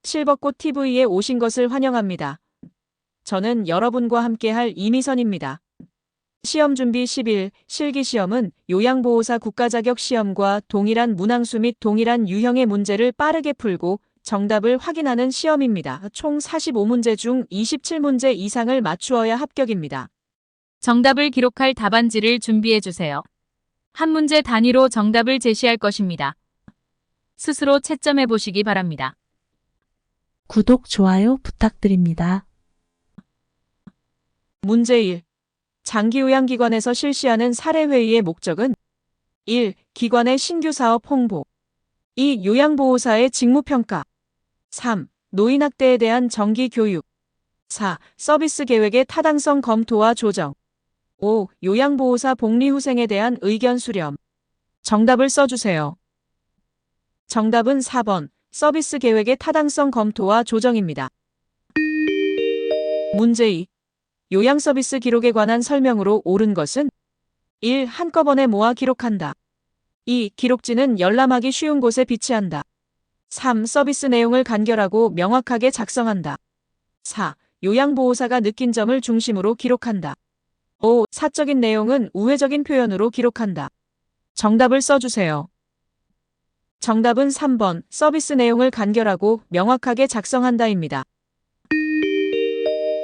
실버꽃 TV에 오신 것을 환영합니다. 저는 여러분과 함께할 이미선입니다. 시험준비 10일 실기시험은 요양보호사 국가자격 시험과 동일한 문항수 및 동일한 유형의 문제를 빠르게 풀고 정답을 확인하는 시험입니다. 총 45문제 중 27문제 이상을 맞추어야 합격입니다. 정답을 기록할 답안지를 준비해주세요. 한 문제 단위로 정답을 제시할 것입니다. 스스로 채점해 보시기 바랍니다. 구독, 좋아요 부탁드립니다. 문제 1. 장기요양기관에서 실시하는 사례회의의 목적은 1. 기관의 신규 사업 홍보 2. 요양보호사의 직무평가 3. 노인학대에 대한 정기교육 4. 서비스 계획의 타당성 검토와 조정 5. 요양보호사 복리후생에 대한 의견 수렴. 정답을 써주세요. 정답은 4번 서비스 계획의 타당성 검토와 조정입니다. 문제 2. 요양 서비스 기록에 관한 설명으로 옳은 것은 1. 한꺼번에 모아 기록한다. 2. 기록지는 열람하기 쉬운 곳에 비치한다. 3. 서비스 내용을 간결하고 명확하게 작성한다. 4. 요양보호사가 느낀 점을 중심으로 기록한다. 5. 사적인 내용은 우회적인 표현으로 기록한다. 정답을 써주세요. 정답은 3번 서비스 내용을 간결하고 명확하게 작성한다입니다.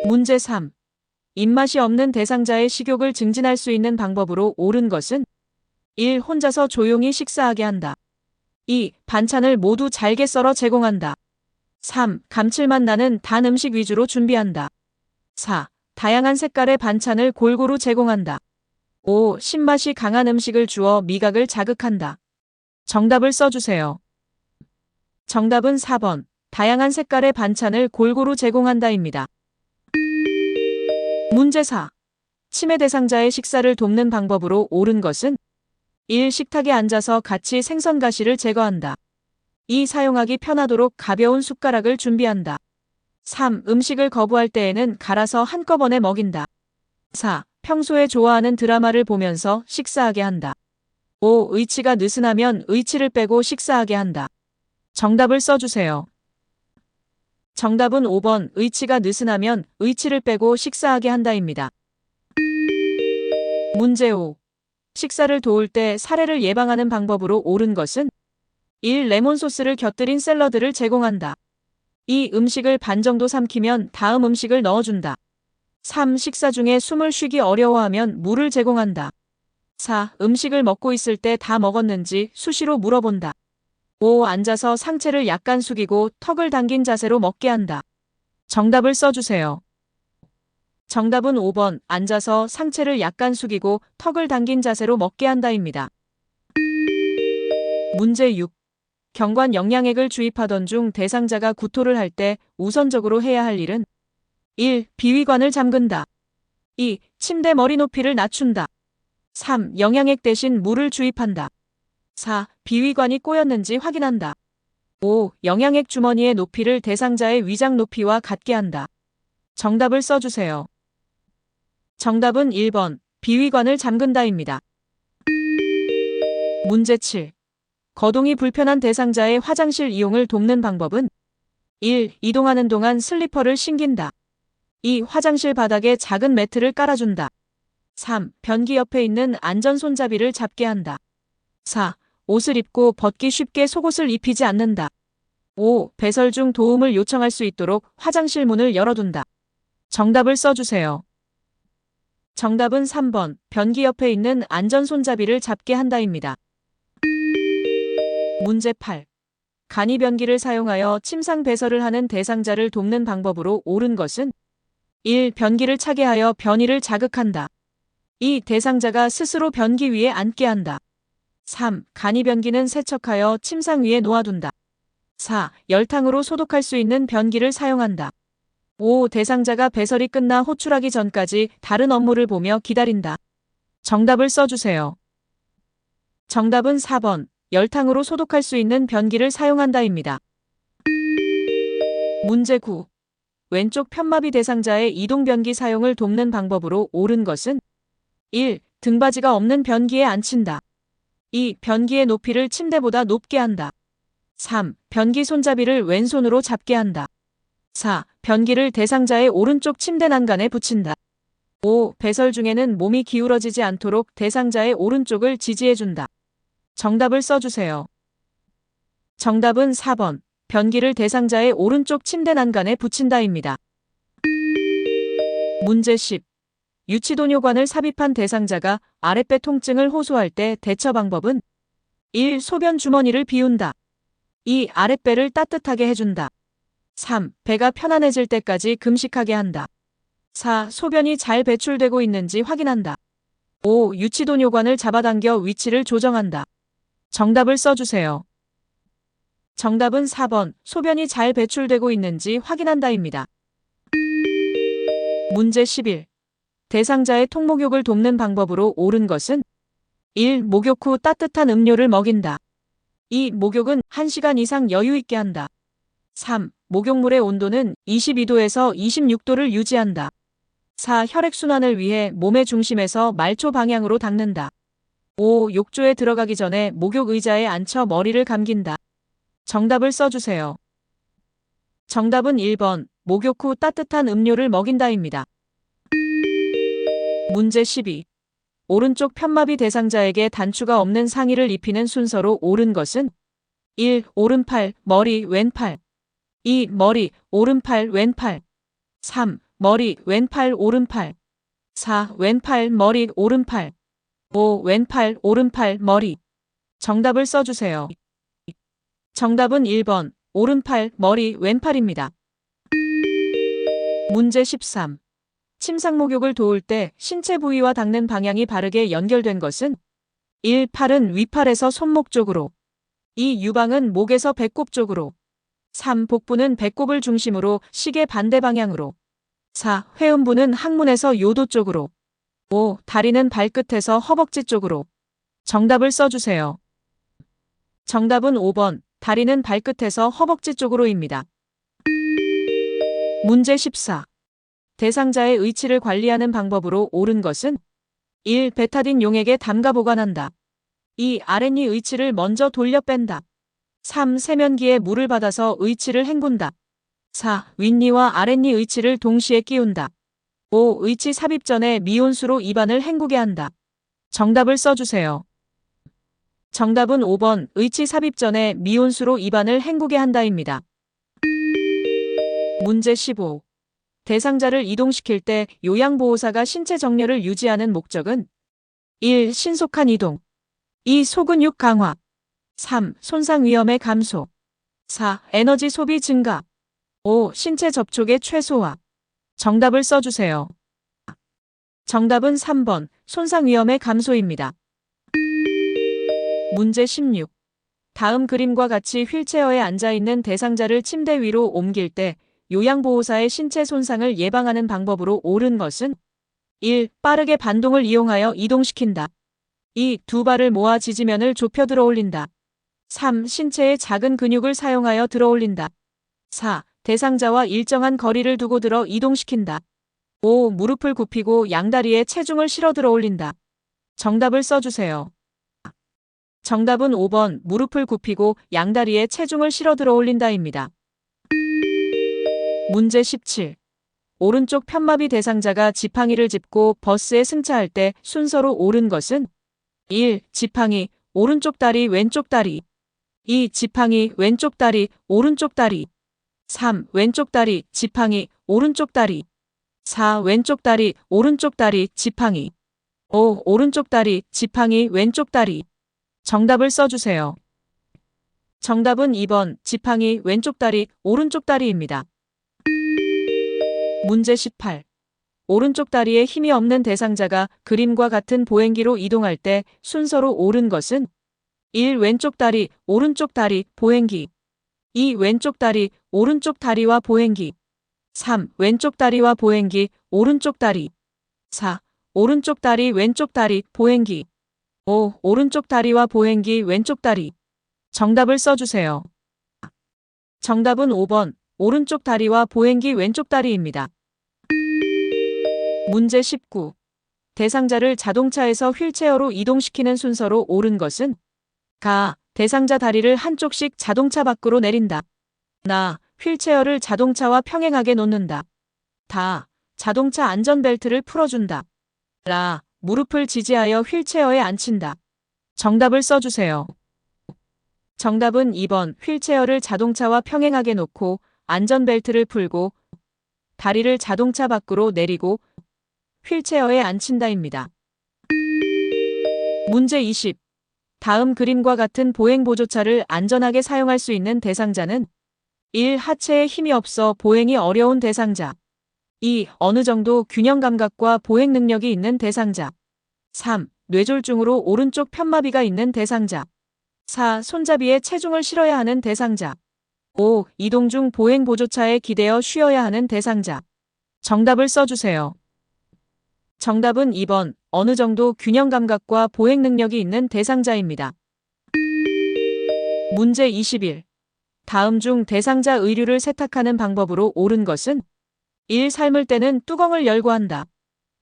문제 3. 입맛이 없는 대상자의 식욕을 증진할 수 있는 방법으로 옳은 것은 1. 혼자서 조용히 식사하게 한다. 2. 반찬을 모두 잘게 썰어 제공한다. 3. 감칠맛 나는 단 음식 위주로 준비한다. 4. 다양한 색깔의 반찬을 골고루 제공한다. 5. 신맛이 강한 음식을 주어 미각을 자극한다. 정답을 써주세요. 정답은 4번 다양한 색깔의 반찬을 골고루 제공한다입니다. 문제 4. 치매 대상자의 식사를 돕는 방법으로 옳은 것은 1. 식탁에 앉아서 같이 생선 가시를 제거한다. 2. 사용하기 편하도록 가벼운 숟가락을 준비한다. 3. 음식을 거부할 때에는 갈아서 한꺼번에 먹인다. 4. 평소에 좋아하는 드라마를 보면서 식사하게 한다. 5. 의치가 느슨하면 의치를 빼고 식사하게 한다. 정답을 써주세요. 정답은 5번 의치가 느슨하면 의치를 빼고 식사하게 한다입니다. 문제 5. 식사를 도울 때 사례를 예방하는 방법으로 옳은 것은 1. 레몬 소스를 곁들인 샐러드를 제공한다. 2. 음식을 반 정도 삼키면 다음 음식을 넣어준다. 3. 식사 중에 숨을 쉬기 어려워하면 물을 제공한다. 4. 음식을 먹고 있을 때 다 먹었는지 수시로 물어본다. 5. 앉아서 상체를 약간 숙이고 턱을 당긴 자세로 먹게 한다. 정답을 써주세요. 정답은 5번 앉아서 상체를 약간 숙이고 턱을 당긴 자세로 먹게 한다입니다. 문제 6. 경관 영양액을 주입하던 중 대상자가 구토를 할 때 우선적으로 해야 할 일은 1. 비위관을 잠근다. 2. 침대 머리 높이를 낮춘다. 3. 영양액 대신 물을 주입한다. 4. 비위관이 꼬였는지 확인한다. 5. 영양액 주머니의 높이를 대상자의 위장 높이와 같게 한다. 정답을 써주세요. 정답은 1번 비위관을 잠근다입니다. 문제 7. 거동이 불편한 대상자의 화장실 이용을 돕는 방법은 1. 이동하는 동안 슬리퍼를 신긴다. 2. 화장실 바닥에 작은 매트를 깔아준다. 3. 변기 옆에 있는 안전 손잡이를 잡게 한다. 4. 옷을 입고 벗기 쉽게 속옷을 입히지 않는다. 5. 배설 중 도움을 요청할 수 있도록 화장실 문을 열어둔다. 정답을 써주세요. 정답은 3번 변기 옆에 있는 안전 손잡이를 잡게 한다입니다. 문제 8. 간이 변기를 사용하여 침상 배설을 하는 대상자를 돕는 방법으로 옳은 것은 1. 변기를 차게 하여 변이를 자극한다. 2. 대상자가 스스로 변기 위에 앉게 한다. 3. 간이 변기는 세척하여 침상 위에 놓아둔다. 4. 열탕으로 소독할 수 있는 변기를 사용한다. 5. 대상자가 배설이 끝나 호출하기 전까지 다른 업무를 보며 기다린다. 정답을 써주세요. 정답은 4번 열탕으로 소독할 수 있는 변기를 사용한다입니다. 문제 9. 왼쪽 편마비 대상자의 이동 변기 사용을 돕는 방법으로 옳은 것은 1. 등받이가 없는 변기에 앉힌다. 2. 변기의 높이를 침대보다 높게 한다. 3. 변기 손잡이를 왼손으로 잡게 한다. 4. 변기를 대상자의 오른쪽 침대 난간에 붙인다. 5. 배설 중에는 몸이 기울어지지 않도록 대상자의 오른쪽을 지지해준다. 정답을 써주세요. 정답은 4번. 변기를 대상자의 오른쪽 침대 난간에 붙인다입니다. 문제 10. 유치도뇨관을 삽입한 대상자가 아랫배 통증을 호소할 때 대처 방법은 1. 소변 주머니를 비운다. 2. 아랫배를 따뜻하게 해준다. 3. 배가 편안해질 때까지 금식하게 한다. 4. 소변이 잘 배출되고 있는지 확인한다. 5. 유치도뇨관을 잡아당겨 위치를 조정한다. 정답을 써주세요. 정답은 4번. 소변이 잘 배출되고 있는지 확인한다입니다. 문제 11. 대상자의 통목욕을 돕는 방법으로 옳은 것은 1. 목욕 후 따뜻한 음료를 먹인다. 2. 목욕은 1시간 이상 여유 있게 한다. 3. 목욕물의 온도는 22도에서 26도를 유지한다. 4. 혈액순환을 위해 몸의 중심에서 말초 방향으로 닦는다. 5. 욕조에 들어가기 전에 목욕 의자에 앉혀 머리를 감긴다. 정답을 써주세요. 정답은 1번. 목욕 후 따뜻한 음료를 먹인다입니다. 문제 12. 오른쪽 편마비 대상자에게 단추가 없는 상의를 입히는 순서로 옳은 것은 1. 오른팔, 머리, 왼팔. 2. 머리, 오른팔, 왼팔. 3. 머리, 왼팔, 오른팔. 4. 왼팔, 머리, 오른팔. 5. 왼팔, 오른팔, 머리. 정답을 써주세요. 정답은 1번. 오른팔, 머리, 왼팔입니다. 문제 13. 침상 목욕을 도울 때 신체 부위와 닦는 방향이 바르게 연결된 것은 1. 팔은 위팔에서 손목 쪽으로. 2. 유방은 목에서 배꼽 쪽으로. 3. 복부는 배꼽을 중심으로 시계 반대 방향으로. 4. 회음부는 항문에서 요도 쪽으로. 5. 다리는 발끝에서 허벅지 쪽으로. 정답을 써주세요. 정답은 5번. 다리는 발끝에서 허벅지 쪽으로입니다. 문제 14. 대상자의 의치를 관리하는 방법으로 옳은 것은 1. 베타딘 용액에 담가 보관한다. 2. 아랫니 의치를 먼저 돌려 뺀다. 3. 세면기에 물을 받아서 의치를 헹군다. 4. 윗니와 아랫니 의치를 동시에 끼운다. 5. 의치 삽입 전에 미온수로 입안을 헹구게 한다. 정답을 써주세요. 정답은 5번. 의치 삽입 전에 미온수로 입안을 헹구게 한다입니다. 문제 15. 대상자를 이동시킬 때 요양보호사가 신체 정렬을 유지하는 목적은 1. 신속한 이동. 2. 소근육 강화. 3. 손상 위험의 감소. 4. 에너지 소비 증가. 5. 신체 접촉의 최소화. 정답을 써주세요. 정답은 3번. 손상 위험의 감소입니다. 문제 16. 다음 그림과 같이 휠체어에 앉아있는 대상자를 침대 위로 옮길 때 요양보호사의 신체 손상을 예방하는 방법으로 옳은 것은 1. 빠르게 반동을 이용하여 이동시킨다. 2. 두 발을 모아 지지면을 좁혀 들어 올린다. 3. 신체의 작은 근육을 사용하여 들어 올린다. 4. 대상자와 일정한 거리를 두고 들어 이동시킨다. 5. 무릎을 굽히고 양다리에 체중을 실어 들어 올린다. 정답을 써주세요. 정답은 5번. 무릎을 굽히고 양다리에 체중을 실어 들어 올린다입니다. 문제 17. 오른쪽 편마비 대상자가 지팡이를 짚고 버스에 승차할 때 순서로 옳은 것은 1. 지팡이, 오른쪽 다리, 왼쪽 다리. 2. 지팡이, 왼쪽 다리, 오른쪽 다리. 3. 왼쪽 다리, 지팡이, 오른쪽 다리. 4. 왼쪽 다리, 오른쪽 다리, 지팡이. 5. 오른쪽 다리, 지팡이, 왼쪽 다리. 정답을 써주세요. 정답은 2번. 지팡이, 왼쪽 다리, 오른쪽 다리입니다. 문제 18. 오른쪽 다리에 힘이 없는 대상자가 그림과 같은 보행기로 이동할 때 순서로 옳은 것은 1. 왼쪽 다리, 오른쪽 다리, 보행기. 2. 왼쪽 다리, 오른쪽 다리와 보행기. 3. 왼쪽 다리와 보행기, 오른쪽 다리. 4. 오른쪽 다리, 왼쪽 다리, 보행기. 5. 오른쪽 다리와 보행기, 왼쪽 다리. 정답을 써주세요. 정답은 5번. 오른쪽 다리와 보행기, 왼쪽 다리입니다. 문제 19. 대상자를 자동차에서 휠체어로 이동시키는 순서로 옳은 것은 가, 대상자 다리를 한쪽씩 자동차 밖으로 내린다. 나, 휠체어를 자동차와 평행하게 놓는다. 다, 자동차 안전벨트를 풀어준다. 라, 무릎을 지지하여 휠체어에 앉힌다. 정답을 써주세요. 정답은 2번 휠체어를 자동차와 평행하게 놓고 안전벨트를 풀고 다리를 자동차 밖으로 내리고 휠체어에 앉힌다입니다. 문제 20. 다음 그림과 같은 보행보조차를 안전하게 사용할 수 있는 대상자는 1. 하체에 힘이 없어 보행이 어려운 대상자. 2. 어느 정도 균형 감각과 보행 능력이 있는 대상자. 3. 뇌졸중으로 오른쪽 편마비가 있는 대상자. 4. 손잡이에 체중을 실어야 하는 대상자. 5. 이동 중 보행보조차에 기대어 쉬어야 하는 대상자. 정답을 써주세요. 정답은 2번 어느 정도 균형 감각과 보행 능력이 있는 대상자입니다. 문제 21. 다음 중 대상자 의류를 세탁하는 방법으로 옳은 것은 1. 삶을 때는 뚜껑을 열고 한다.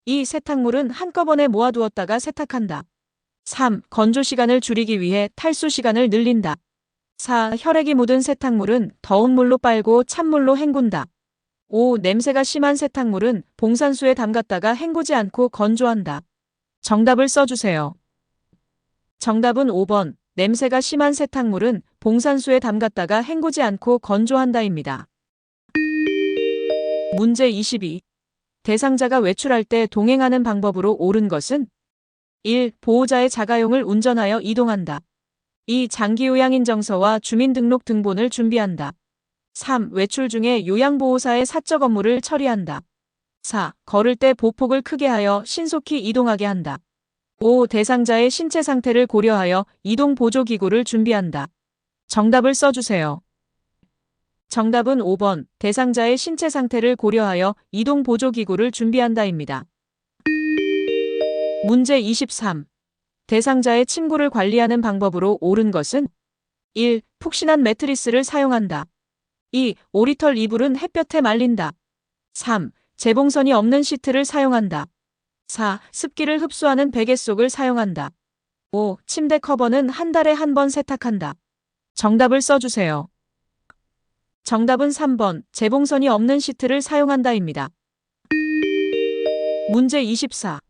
2. 세탁물은 한꺼번에 모아두었다가 세탁한다. 3. 건조 시간을 줄이기 위해 탈수 시간을 늘린다. 4. 혈액이 묻은 세탁물은 더운 물로 빨고 찬물로 헹군다. 5. 냄새가 심한 세탁물은 봉산수에 담갔다가 헹구지 않고 건조한다. 정답을 써주세요. 정답은 5번 냄새가 심한 세탁물은 봉산수에 담갔다가 헹구지 않고 건조한다입니다. 문제 22. 대상자가 외출할 때 동행하는 방법으로 옳은 것은 1. 보호자의 자가용을 운전하여 이동한다. 2. 장기요양인정서와 주민등록 등본을 준비한다. 3. 외출 중에 요양보호사의 사적 업무를 처리한다. 4. 걸을 때 보폭을 크게 하여 신속히 이동하게 한다. 5. 대상자의 신체 상태를 고려하여 이동보조기구를 준비한다. 정답을 써주세요. 정답은 5번 대상자의 신체 상태를 고려하여 이동보조기구를 준비한다입니다. 문제 23. 대상자의 침구를 관리하는 방법으로 옳은 것은 1. 푹신한 매트리스를 사용한다. 2. 오리털 이불은 햇볕에 말린다. 3. 재봉선이 없는 시트를 사용한다. 4. 습기를 흡수하는 베갯속을 사용한다. 5. 침대 커버는 한 달에 한 번 세탁한다. 정답을 써주세요. 정답은 3번 재봉선이 없는 시트를 사용한다입니다. 문제 24.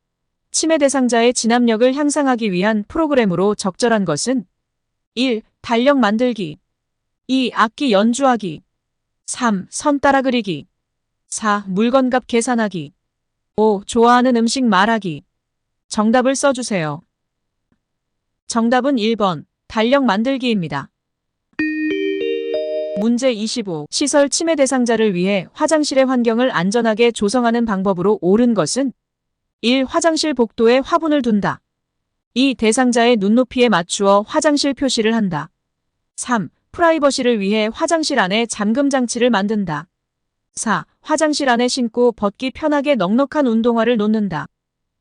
치매 대상자의 진압력을 향상하기 위한 프로그램으로 적절한 것은 1. 달력 만들기 2. 악기 연주하기 3. 선 따라 그리기 4. 물건값 계산하기 5. 좋아하는 음식 말하기. 정답을 써주세요. 정답은 1번 달력 만들기입니다. 문제 25. 시설 치매 대상자를 위해 화장실의 환경을 안전하게 조성하는 방법으로 옳은 것은 1. 화장실 복도에 화분을 둔다. 2. 대상자의 눈높이에 맞추어 화장실 표시를 한다. 3. 프라이버시를 위해 화장실 안에 잠금 장치를 만든다. 4. 화장실 안에 신고 벗기 편하게 넉넉한 운동화를 놓는다.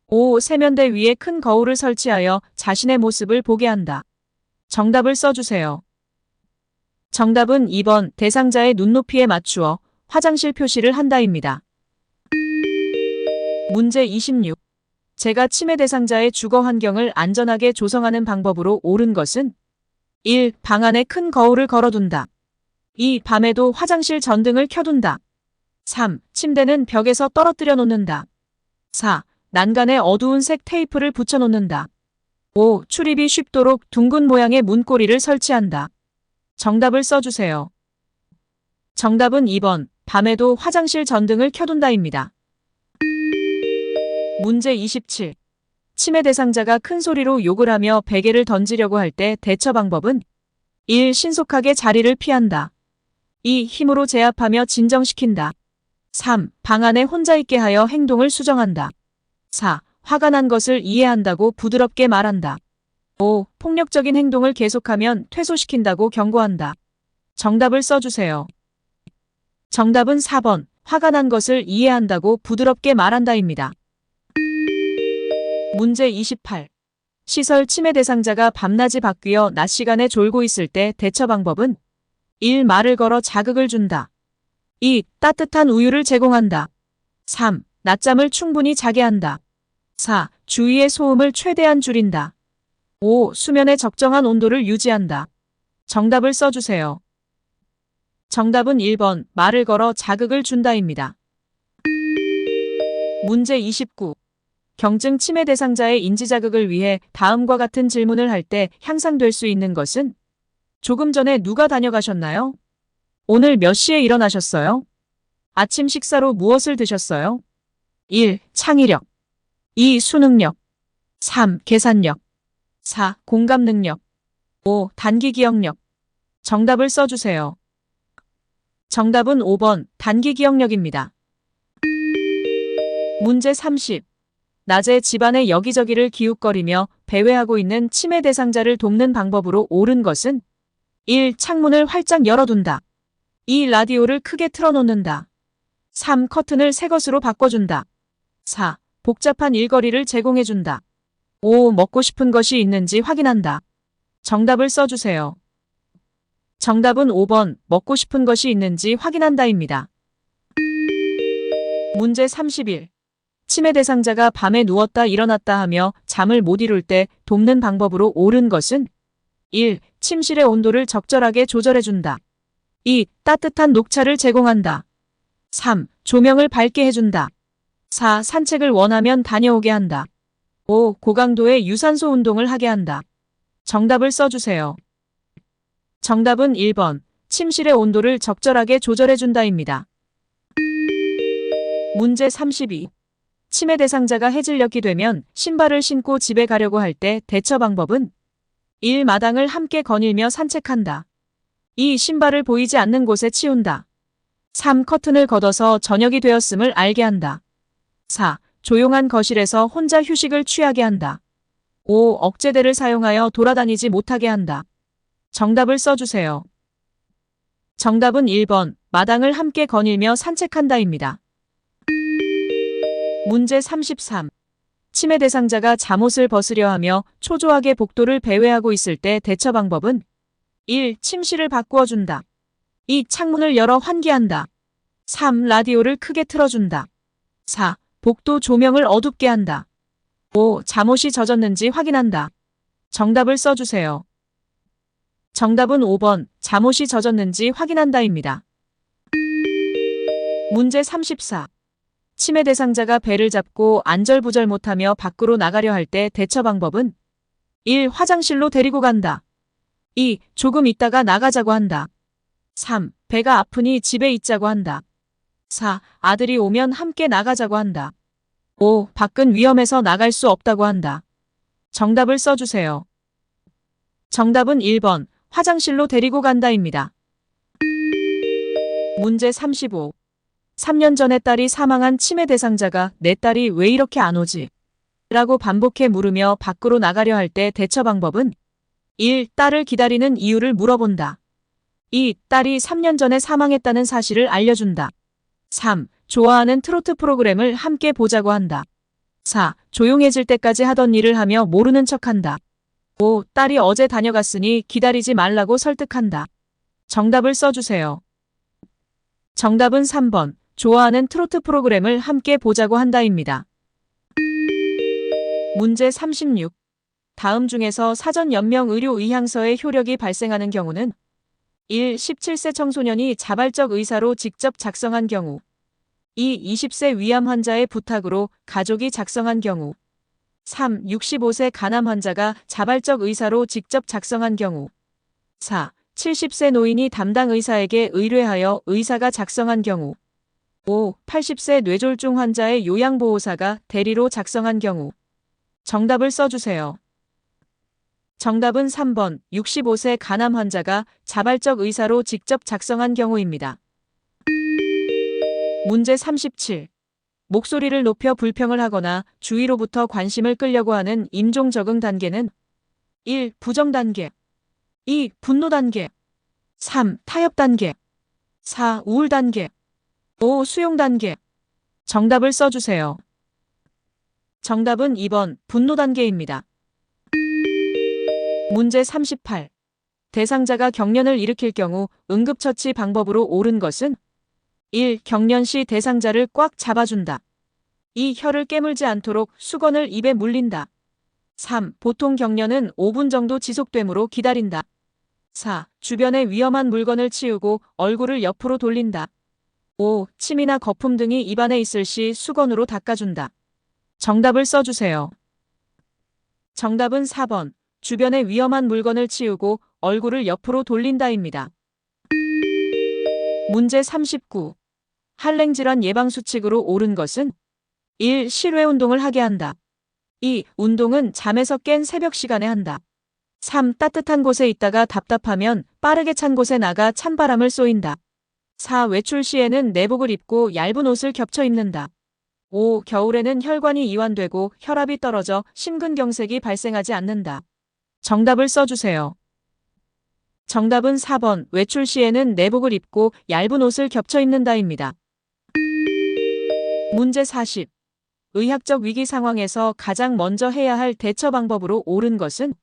5. 세면대 위에 큰 거울을 설치하여 자신의 모습을 보게 한다. 정답을 써주세요. 정답은 2번 대상자의 눈높이에 맞추어 화장실 표시를 한다입니다. 문제 26. 제가 치매 대상자의 주거 환경을 안전하게 조성하는 방법으로 옳은 것은 1. 방 안에 큰 거울을 걸어둔다. 2. 밤에도 화장실 전등을 켜둔다. 3. 침대는 벽에서 떨어뜨려 놓는다. 4. 난간에 어두운 색 테이프를 붙여 놓는다. 5. 출입이 쉽도록 둥근 모양의 문고리를 설치한다. 정답을 써주세요. 정답은 2번 밤에도 화장실 전등을 켜둔다입니다. 문제 27. 치매 대상자가 큰 소리로 욕을 하며 베개를 던지려고 할 때 대처 방법은 1. 신속하게 자리를 피한다. 2. 힘으로 제압하며 진정시킨다. 3. 방 안에 혼자 있게 하여 행동을 수정한다. 4. 화가 난 것을 이해한다고 부드럽게 말한다. 5. 폭력적인 행동을 계속하면 퇴소시킨다고 경고한다. 정답을 써주세요. 정답은 4번 화가 난 것을 이해한다고 부드럽게 말한다입니다. 문제 28. 시설 치매 대상자가 밤낮이 바뀌어 낮 시간에 졸고 있을 때 대처 방법은 1. 말을 걸어 자극을 준다. 2. 따뜻한 우유를 제공한다. 3. 낮잠을 충분히 자게 한다. 4. 주위의 소음을 최대한 줄인다. 5. 수면의 적정한 온도를 유지한다. 정답을 써주세요. 정답은 1번 말을 걸어 자극을 준다입니다. 문제 29. 경증 치매 대상자의 인지자극을 위해 다음과 같은 질문을 할 때 향상될 수 있는 것은? 조금 전에 누가 다녀가셨나요? 오늘 몇 시에 일어나셨어요? 아침 식사로 무엇을 드셨어요? 1. 창의력 2. 수능력 3. 계산력 4. 공감 능력 5. 단기 기억력. 정답을 써주세요. 정답은 5번 단기 기억력입니다. 문제 30. 낮에 집안의 여기저기를 기웃거리며 배회하고 있는 치매 대상자를 돕는 방법으로 옳은 것은? 1. 창문을 활짝 열어둔다. 2. 라디오를 크게 틀어놓는다. 3. 커튼을 새 것으로 바꿔준다. 4. 복잡한 일거리를 제공해준다. 5. 먹고 싶은 것이 있는지 확인한다. 정답을 써주세요. 정답은 5번 먹고 싶은 것이 있는지 확인한다입니다. 문제 31. 치매 대상자가 밤에 누웠다 일어났다 하며 잠을 못 이룰 때 돕는 방법으로 옳은 것은? 1. 침실의 온도를 적절하게 조절해준다. 2. 따뜻한 녹차를 제공한다. 3. 조명을 밝게 해준다. 4. 산책을 원하면 다녀오게 한다. 5. 고강도의 유산소 운동을 하게 한다. 정답을 써주세요. 정답은 1번 침실의 온도를 적절하게 조절해준다입니다. 문제 32. 치매 대상자가 해질녘이 되면 신발을 신고 집에 가려고 할 때 대처 방법은? 1. 마당을 함께 거닐며 산책한다. 2. 신발을 보이지 않는 곳에 치운다. 3. 커튼을 걷어서 저녁이 되었음을 알게 한다. 4. 조용한 거실에서 혼자 휴식을 취하게 한다. 5. 억제대를 사용하여 돌아다니지 못하게 한다. 정답을 써주세요. 정답은 1번 마당을 함께 거닐며 산책한다입니다. 문제 33. 치매 대상자가 잠옷을 벗으려 하며 초조하게 복도를 배회하고 있을 때 대처 방법은? 1. 침실을 바꾸어 준다. 2. 창문을 열어 환기한다. 3. 라디오를 크게 틀어준다. 4. 복도 조명을 어둡게 한다. 5. 잠옷이 젖었는지 확인한다. 정답을 써주세요. 정답은 5번 잠옷이 젖었는지 확인한다입니다. 문제 34. 치매 대상자가 배를 잡고 안절부절 못하며 밖으로 나가려 할 때 대처 방법은? 1. 화장실로 데리고 간다. 2. 조금 있다가 나가자고 한다. 3. 배가 아프니 집에 있자고 한다. 4. 아들이 오면 함께 나가자고 한다. 5. 밖은 위험해서 나갈 수 없다고 한다. 정답을 써주세요. 정답은 1번 화장실로 데리고 간다입니다. 문제 35. 3년 전에 딸이 사망한 치매 대상자가 내 딸이 왜 이렇게 안 오지? 라고 반복해 물으며 밖으로 나가려 할 때 대처 방법은? 1. 딸을 기다리는 이유를 물어본다. 2. 딸이 3년 전에 사망했다는 사실을 알려준다. 3. 좋아하는 트로트 프로그램을 함께 보자고 한다. 4. 조용해질 때까지 하던 일을 하며 모르는 척한다. 5. 딸이 어제 다녀갔으니 기다리지 말라고 설득한다. 정답을 써주세요. 정답은 3번. 좋아하는 트로트 프로그램을 함께 보자고 한다입니다. 문제 36. 다음 중에서 사전 연명 의료 의향서의 효력이 발생하는 경우는? 1. 17세 청소년이 자발적 의사로 직접 작성한 경우. 2. 20세 위암 환자의 부탁으로 가족이 작성한 경우. 3. 65세 간암 환자가 자발적 의사로 직접 작성한 경우. 4. 70세 노인이 담당 의사에게 의뢰하여 의사가 작성한 경우. 5. 80세 뇌졸중 환자의 요양보호사가 대리로 작성한 경우. 정답을 써주세요. 정답은 3번 65세 간암 환자가 자발적 의사로 직접 작성한 경우입니다. 문제 37. 목소리를 높여 불평을 하거나 주위로부터 관심을 끌려고 하는 임종 적응 단계는? 1. 부정 단계 2. 분노 단계 3. 타협 단계 4. 우울 단계 5. 수용 단계. 정답을 써주세요. 정답은 2번 분노 단계입니다. 문제 38. 대상자가 경련을 일으킬 경우 응급처치 방법으로 옳은 것은? 1. 경련 시 대상자를 꽉 잡아준다. 2. 혀를 깨물지 않도록 수건을 입에 물린다. 3. 보통 경련은 5분 정도 지속되므로 기다린다. 4. 주변에 위험한 물건을 치우고 얼굴을 옆으로 돌린다. 5. 침이나 거품 등이 입안에 있을 시 수건으로 닦아준다. 정답을 써주세요. 정답은 4번. 주변에 위험한 물건을 치우고 얼굴을 옆으로 돌린다입니다. 문제 39. 한랭질환 예방 수칙으로 옳은 것은 1. 실외 운동을 하게 한다. 2. 운동은 잠에서 깬 새벽 시간에 한다. 3. 따뜻한 곳에 있다가 답답하면 빠르게 찬 곳에 나가 찬바람을 쏘인다. 4. 외출 시에는 내복을 입고 얇은 옷을 겹쳐 입는다. 5. 겨울에는 혈관이 이완되고 혈압이 떨어져 심근경색이 발생하지 않는다. 정답을 써주세요. 정답은 4번. 외출 시에는 내복을 입고 얇은 옷을 겹쳐 입는다입니다. 문제 40. 의학적 위기 상황에서 가장 먼저 해야 할 대처 방법으로 옳은 것은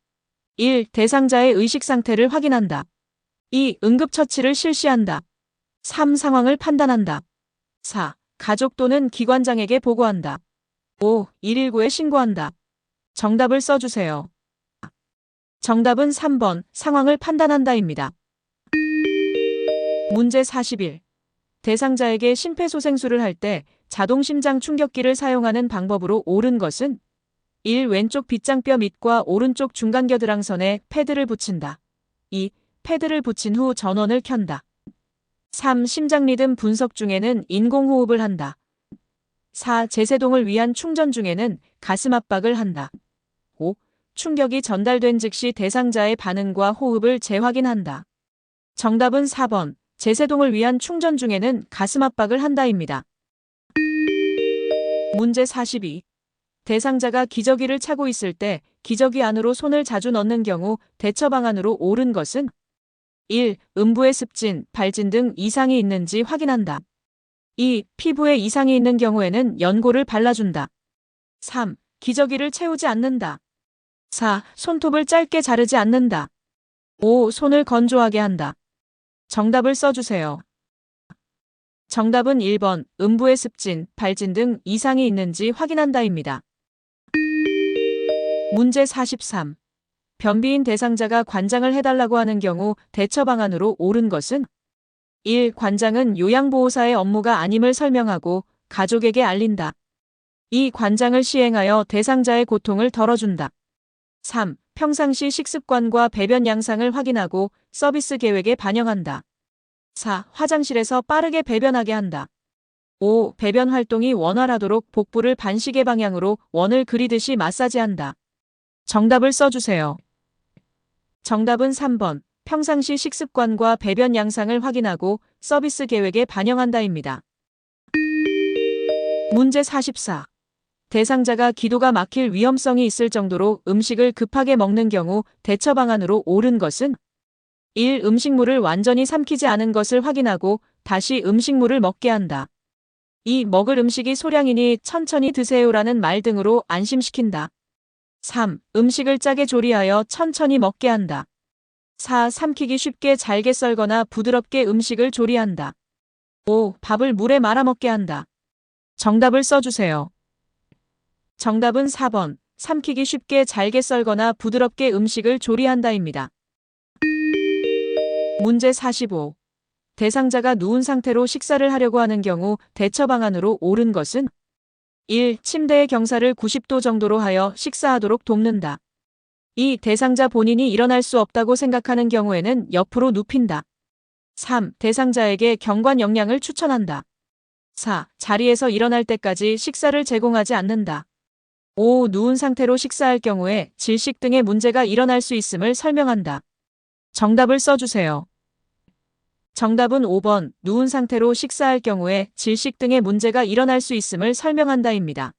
1. 대상자의 의식 상태를 확인한다. 2. 응급처치를 실시한다. 3. 상황을 판단한다. 4. 가족 또는 기관장에게 보고한다. 5. 119에 신고한다. 정답을 써주세요. 정답은 3번. 상황을 판단한다입니다. 문제 41. 대상자에게 심폐소생술을 할 때 자동심장 충격기를 사용하는 방법으로 옳은 것은 1. 왼쪽 빗장뼈 밑과 오른쪽 중간겨드랑선에 패드를 붙인다. 2. 패드를 붙인 후 전원을 켠다. 3. 심장 리듬 분석 중에는 인공호흡을 한다. 4. 제세동을 위한 충전 중에는 가슴 압박을 한다. 5. 충격이 전달된 즉시 대상자의 반응과 호흡을 재확인한다. 정답은 4번. 제세동을 위한 충전 중에는 가슴 압박을 한다입니다. 문제 42. 대상자가 기저귀를 차고 있을 때 기저귀 안으로 손을 자주 넣는 경우 대처 방안으로 옳은 것은 1. 음부에 습진, 발진 등 이상이 있는지 확인한다. 2. 피부에 이상이 있는 경우에는 연고를 발라준다. 3. 기저귀를 채우지 않는다. 4. 손톱을 짧게 자르지 않는다. 5. 손을 건조하게 한다. 정답을 써주세요. 정답은 1번. 음부에 습진, 발진 등 이상이 있는지 확인한다입니다. 문제 43. 변비인 대상자가 관장을 해달라고 하는 경우 대처 방안으로 옳은 것은 1. 관장은 요양보호사의 업무가 아님을 설명하고 가족에게 알린다. 2. 관장을 시행하여 대상자의 고통을 덜어준다. 3. 평상시 식습관과 배변 양상을 확인하고 서비스 계획에 반영한다. 4. 화장실에서 빠르게 배변하게 한다. 5. 배변 활동이 원활하도록 복부를 반시계 방향으로 원을 그리듯이 마사지한다. 정답을 써주세요. 정답은 3번. 평상시 식습관과 배변 양상을 확인하고 서비스 계획에 반영한다입니다. 문제 44. 대상자가 기도가 막힐 위험성이 있을 정도로 음식을 급하게 먹는 경우 대처 방안으로 옳은 것은 1. 음식물을 완전히 삼키지 않은 것을 확인하고 다시 음식물을 먹게 한다. 2. 먹을 음식이 소량이니 천천히 드세요라는 말 등으로 안심시킨다. 3. 음식을 짜게 조리하여 천천히 먹게 한다. 4. 삼키기 쉽게 잘게 썰거나 부드럽게 음식을 조리한다. 5. 밥을 물에 말아 먹게 한다. 정답을 써주세요. 정답은 4번. 삼키기 쉽게 잘게 썰거나 부드럽게 음식을 조리한다입니다. 문제 45. 대상자가 누운 상태로 식사를 하려고 하는 경우 대처 방안으로 옳은 것은 1. 침대의 경사를 90도 정도로 하여 식사하도록 돕는다. 2. 대상자 본인이 일어날 수 없다고 생각하는 경우에는 옆으로 눕힌다. 3. 대상자에게 경관 영양을 추천한다. 4. 자리에서 일어날 때까지 식사를 제공하지 않는다. 5. 누운 상태로 식사할 경우에 질식 등의 문제가 일어날 수 있음을 설명한다. 정답을 써주세요. 정답은 5번. 누운 상태로 식사할 경우에 질식 등의 문제가 일어날 수 있음을 설명한다입니다.